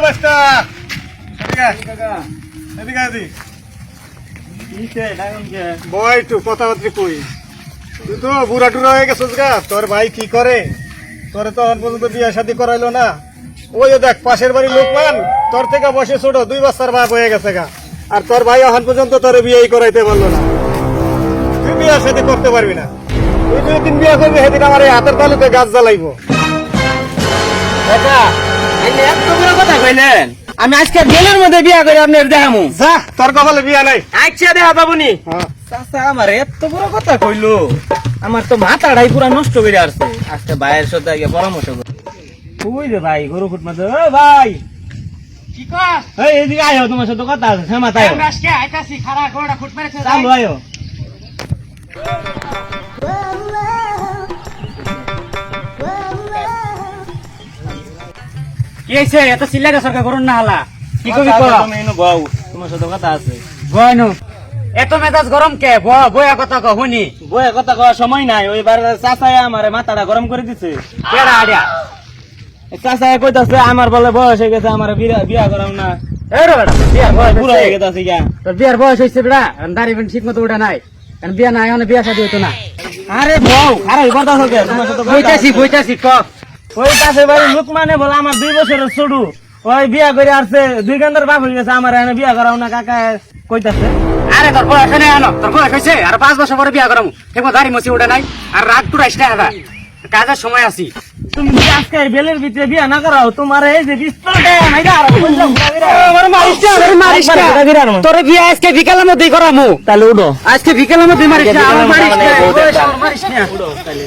বাস্তা এদিকে আদি বয় একটু কথাবার্তা কই তুই তো বুড়া টুরা হয়ে গেছিস গা। তোর ভাই কি করে? তোর তো এখন পর্যন্ত বিয়ে শাদী করাইলো না। ওই দেখ পাশের বাড়ির লোকমান তোর থেকে বসে ছোট 2 বছর বাপ হয়ে গেছে গা। আর তোর ভাই এখন পর্যন্ত তোর বিয়েই করাইতে পারলো না। তুই বিয়ে শাদী করতে পারবি না। তুই যেদিন বিয়ে করবি সেদিন আমার এই হাতের তালুতে গাছ জ্বালাইবো। এত বড় কথা কইলেন? আমি আজকে বেলের মধ্যে বিয়া করে আপনার দেখামু। যা তোর কপালে বিয়া নাই। আচ্ছা দেখা পাবনি। চাচা আমার এত বড় কথা কইলো, আমার তো মাথাটাই পুরা নষ্ট করে আসছে। আজকে ভাইয়ের সাথে আগে পরামর্শ করি। ওই রে ভাই গরু ফুট মাঝে। ও ভাই কি কস? এই এদিকে আয়ো, তোমার সাথে কথা আছে। শ্যামা তাই আমরা আজকে আইতাছি খারা গরুটা ফুট মেরেছে। চালু আয়ো। কি হইছে? এত চিল্লাইতে সরকার করুন না হালা। কি কবি কর? তুমি এনো বউ, তোমার সাথে কথা আছে। বয়নু এত মেজাজ গরম কে? বয়া কথা কহ শুনি। বউয়ের কথা কওয়ার সময় নাই। ওইবার চাচাই আমার মাথাটা গরম করে দিছে। কেডা আড়িয়া? চাচাই কইতাছে আমার বলে বয়স হয়ে গেছে, আমার বিয়া করাম না। এই রে বেটা, বিয়ার বয়স বুড়া হয়ে হইছে। গেছে গা। তোর বিয়ার বয়স হইছে বেটা, দাড়ি বেন ঠিক মতো উঠা নাই। কারণ বিয়া নাই, মানে বিয়া শাদী হইতো না। আরে বউ খারাপ কথা হবে, তোমার সাথে বইতাছি ক। ওই কাছে বাড়ি লোক মানে বলে আমার 2 বছরের ছোটু, ওই বিয়া করে আসছে 2 গান্ডার বাপ হয়ে গেছে, আমার এনে বিয়া করাও না কাকা কইতাছে। আরে তোর বয়স নেই আনো, তোর বয়স হইছে আর 5 বছর পরে বিয়া করামু। ঠিক মতো দাড়ি মুছি উঠে নাই আর রাগ টুরাইস না হাদা। কাজের সময় আছি। তুমি যদি আজকে বেলের ভিতরে বিয়া না করাও, তোমার এই যে বিস্তরটা মাইরা আর বললাম আমার মারিস না। তোর বিয়া আজকে বিকালের মধ্যেই করামু। তাহলে উঠো, আজকে বিকালের মধ্যে মারিস না, আমার মারিস না। উঠো তাহলে।